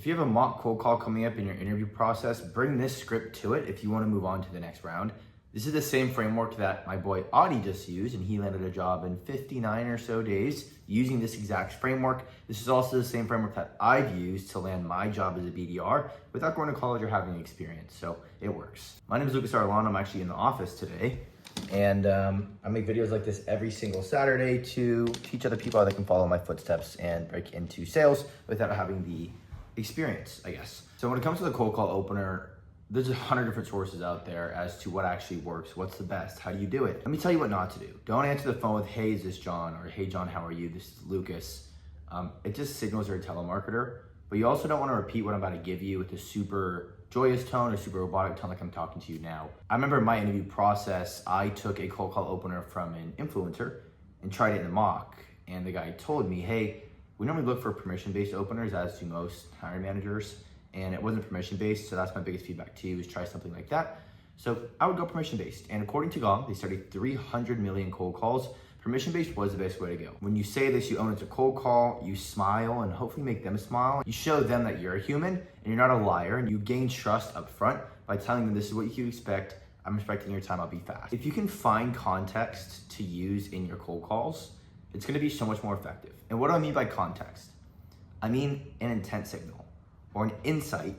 If you have a mock cold call coming up in your interview process, bring this script to it if you want to move on to the next round. This is the same framework that my boy Audie just used, and he landed a job in 59 or so days using this exact framework. This is also the same framework that I've used to land my job as a BDR without going to college or having experience, so it works. My name is Lukas Arellano. I'm actually in the office today, and I make videos like this every single Saturday to teach other people how they can follow my footsteps and break into sales without having the experience, I guess. So when it comes to the cold call opener, there's 100 different sources out there as to what actually works, what's the best, how do you do it. Let me tell you what not to do. Don't answer the phone with, hey, is this John? Or hey, John, how are you? This is Lucas. It just signals you're a telemarketer, but you also don't want to repeat what I'm about to give you with a super joyous tone or super robotic tone like I'm talking to you now. I remember in my interview process, I took a cold call opener from an influencer and tried it in a mock, and the guy told me, hey, we normally look for permission-based openers, as do most hiring managers, and it wasn't permission-based, so that's my biggest feedback to you, is try something like that. So I would go permission-based, and according to Gong, they started 300 million cold calls. Permission-based was the best way to go. When you say this, you own it's a cold call, you smile, and hopefully make them smile. You show them that you're a human, and you're not a liar, and you gain trust up front by telling them this is what you can expect, I'm respecting your time, I'll be fast. If you can find context to use in your cold calls, it's gonna be so much more effective. And what do I mean by context? I mean an intent signal or an insight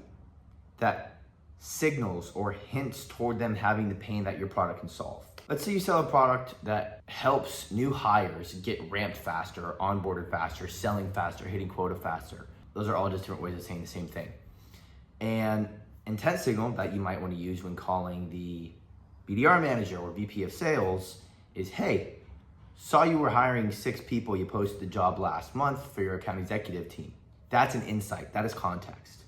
that signals or hints toward them having the pain that your product can solve. Let's say you sell a product that helps new hires get ramped faster, onboarded faster, selling faster, hitting quota faster. Those are all just different ways of saying the same thing. And intent signal that you might want to use when calling the BDR manager or VP of sales is, hey, saw you were hiring 6 people, you posted the job last month for your account executive team. That's an insight, that is context.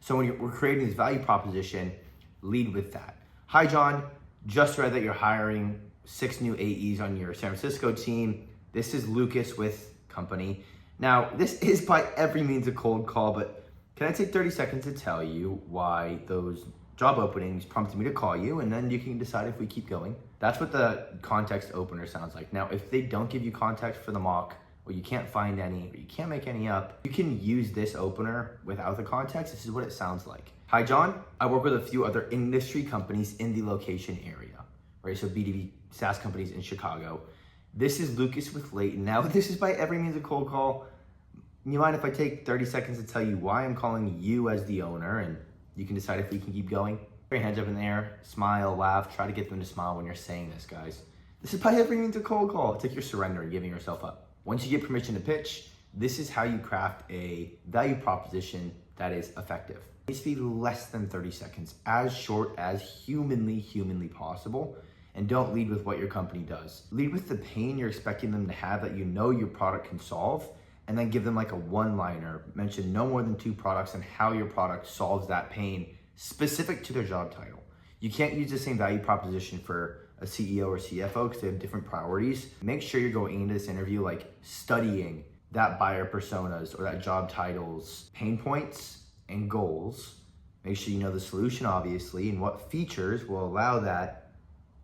So when we're creating this value proposition, lead with that. Hi John, just read that you're hiring 6 new AEs on your San Francisco team. This is Lucas with company. Now, this is by every means a cold call, but can I take 30 seconds to tell you why those job openings prompted me to call you, and then you can decide if we keep going. That's what the context opener sounds like. Now, if they don't give you context for the mock, or you can't find any, or you can't make any up, you can use this opener without the context. This is what it sounds like. Hi, John. I work with a few other industry companies in the location area, right? So B2B SaaS companies in Chicago. This is Lucas with Leighton. Now, this is by every means a cold call. You mind if I take 30 seconds to tell you why I'm calling you as the owner, and you can decide if we can keep going? Put your hands up in the air, smile, laugh, try to get them to smile when you're saying this, guys. This is by every means a cold call. It's like you're surrendering, giving yourself up. Once you get permission to pitch, this is how you craft a value proposition that is effective. It needs to be less than 30 seconds, as short as humanly possible. And don't lead with what your company does. Lead with the pain you're expecting them to have that you know your product can solve, and then give them like a one-liner. Mention no more than 2 products and how your product solves that pain specific to their job title. You can't use the same value proposition for a CEO or CFO because they have different priorities. Make sure you're going into this interview like studying that buyer personas or that job title's pain points and goals. Make sure you know the solution, obviously, and what features will allow that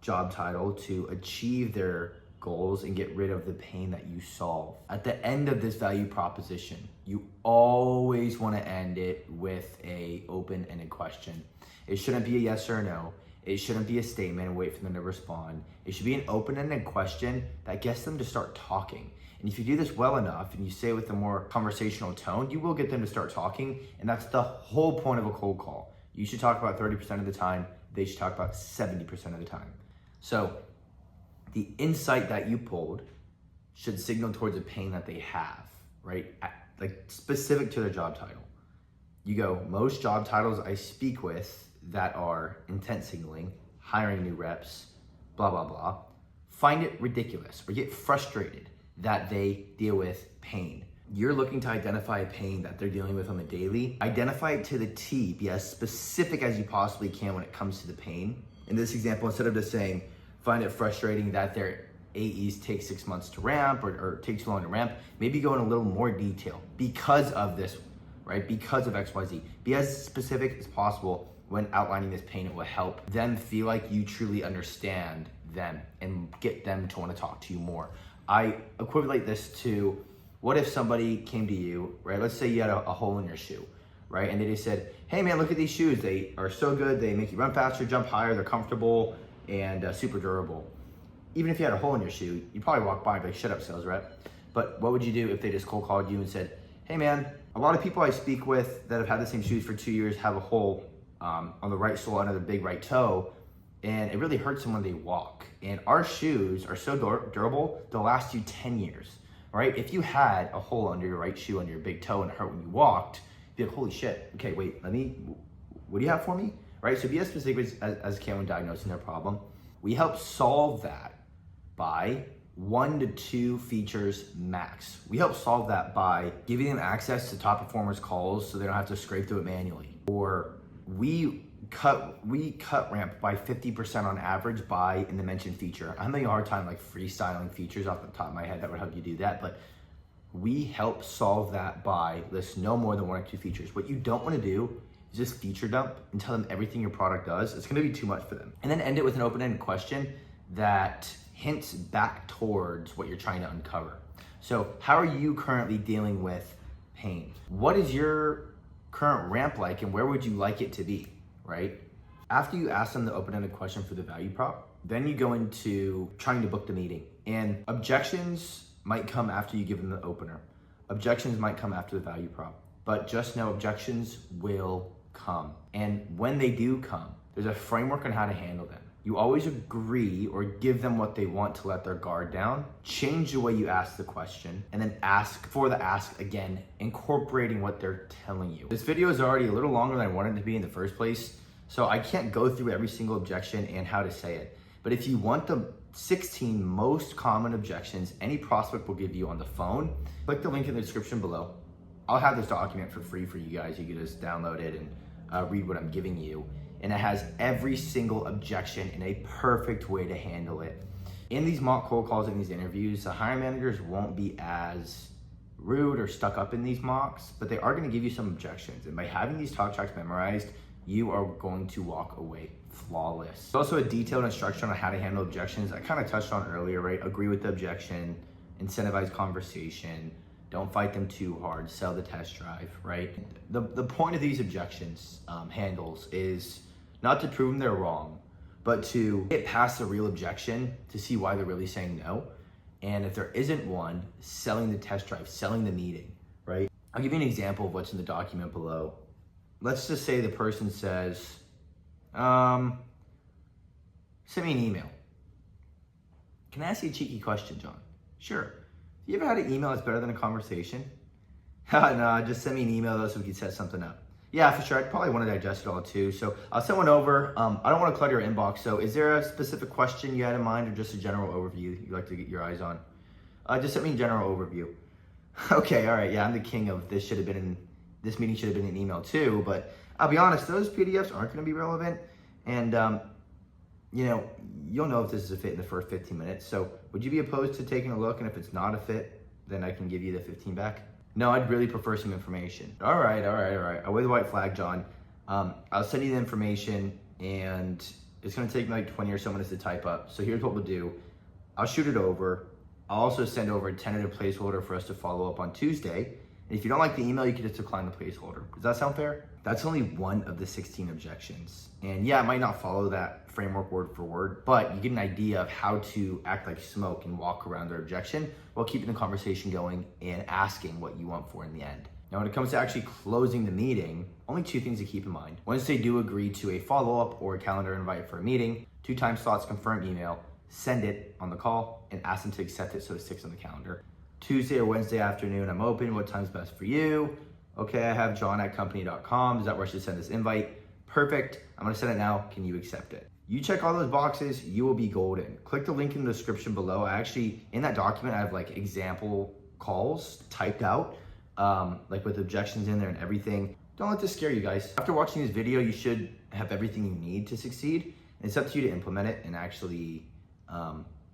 job title to achieve their goals and get rid of the pain that you solve. At the end of this value proposition, you always want to end it with a open-ended question. It shouldn't be a yes or a no. It shouldn't be a statement and wait for them to respond. It should be an open-ended question that gets them to start talking. And if you do this well enough and you say it with a more conversational tone, you will get them to start talking. And that's the whole point of a cold call. You should talk about 30% of the time. They should talk about 70% of the time. So the insight that you pulled should signal towards a pain that they have, right? Like specific to their job title. You go, most job titles I speak with that are intent signaling, hiring new reps, blah, blah, blah, find it ridiculous or get frustrated that they deal with pain. You're looking to identify a pain that they're dealing with on the daily. Identify it to the T, be as specific as you possibly can when it comes to the pain. In this example, instead of just saying, find it frustrating that their AEs take 6 months to ramp or take too long to ramp, maybe go in a little more detail because of this, right? Because of XYZ. Be as specific as possible when outlining this pain. It will help them feel like you truly understand them and get them to want to talk to you more. I equivalent this to, what if somebody came to you, right? Let's say you had a hole in your shoe, right? And they just said, hey man, look at these shoes. They are so good. They make you run faster, jump higher, they're comfortable and super durable. Even if you had a hole in your shoe, you'd probably walk by and be like, shut up, sales rep. But what would you do if they just cold called you and said, hey man, a lot of people I speak with that have had the same shoes for 2 years have a hole on the right sole under their big right toe, and it really hurts them when they walk. And our shoes are so durable, they'll last you 10 years, right? If you had a hole under your right shoe, under your big toe, and it hurt when you walked, you'd be like, holy shit, okay, wait, what do you have for me? Right, so be as specific as can when diagnosing their problem. We help solve that by 1 to 2 features max. We help solve that by giving them access to top performers' calls so they don't have to scrape through it manually. Or we cut ramp by 50% on average by in the mentioned feature. I'm having a hard time like freestyling features off the top of my head that would help you do that, but we help solve that by list no more than 1 or 2 features. What you don't want to do is just feature dump and tell them everything your product does. It's going to be too much for them. And then end it with an open-ended question that hints back towards what you're trying to uncover. So how are you currently dealing with pain? What is your current ramp like and where would you like it to be, right? After you ask them the open-ended question for the value prop, then you go into trying to book the meeting. And objections might come after you give them the opener. Objections might come after the value prop, but just know objections will come. And when they do come, there's a framework on how to handle them. You always agree or give them what they want to let their guard down, change the way you ask the question, and then ask for the ask again, incorporating what they're telling you. This video is already a little longer than I wanted it to be in the first place, so I can't go through every single objection and how to say it. But if you want the 16 most common objections any prospect will give you on the phone, click the link in the description below. I'll have this document for free for you guys. You can just download it and read what I'm giving you. And it has every single objection in a perfect way to handle it. In these mock cold calls and these interviews, the hiring managers won't be as rude or stuck up in these mocks, but they are going to give you some objections. And by having these talk tracks memorized, you are going to walk away flawless. There's also a detailed instruction on how to handle objections. I kind of touched on earlier, right? Agree with the objection, incentivize conversation, don't fight them too hard, sell the test drive, right? The point of these objections handles is not to prove them they're wrong, but to get past the real objection to see why they're really saying no. And if there isn't one, selling the test drive, selling the meeting, right? I'll give you an example of what's in the document below. Let's just say the person says, send me an email. Can I ask you a cheeky question, John? Sure. You ever had an email that's better than a conversation? No, just send me an email though so we can set something up. Yeah, for sure. I'd probably want to digest it all too. So I'll send one over. I don't want to clutter your inbox. So is there a specific question you had in mind or just a general overview you'd like to get your eyes on? Just send me a general overview. Okay, all right. Yeah, I'm the king of this meeting should have been an email too, but I'll be honest, those PDFs aren't going to be relevant. And, you'll know if this is a fit in the first 15 minutes. So would you be opposed to taking a look? And if it's not a fit, then I can give you the 15 back. No, I'd really prefer some information. All right. I'll wave the white flag, John. I'll send you the information and it's going to take me like 20 or so minutes to type up. So here's what we'll do. I'll shoot it over. I'll also send over a tentative placeholder for us to follow up on Tuesday. And if you don't like the email, you can just decline the placeholder. Does that sound fair? That's only one of the 16 objections. And yeah, it might not follow that framework word for word, but you get an idea of how to act like smoke and walk around their objection while keeping the conversation going and asking what you want for in the end. Now, when it comes to actually closing the meeting, only 2 things to keep in mind. Once they do agree to a follow-up or a calendar invite for a meeting, 2 time slots confirm email, send it on the call and ask them to accept it so it sticks on the calendar. Tuesday or Wednesday afternoon, I'm open. What time's best for you? Okay, I have john@company.com. Is that where I should send this invite? Perfect. I'm gonna send it now. Can you accept it? You check all those boxes, you will be golden. Click the link in the description below. In that document, I have like example calls typed out, like with objections in there and everything. Don't let this scare you guys. After watching this video, you should have everything you need to succeed. And it's up to you to implement it and actually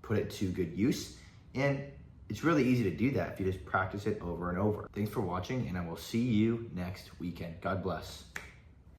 put it to good use. And it's really easy to do that if you just practice it over and over. Thanks for watching, and I will see you next weekend. God bless.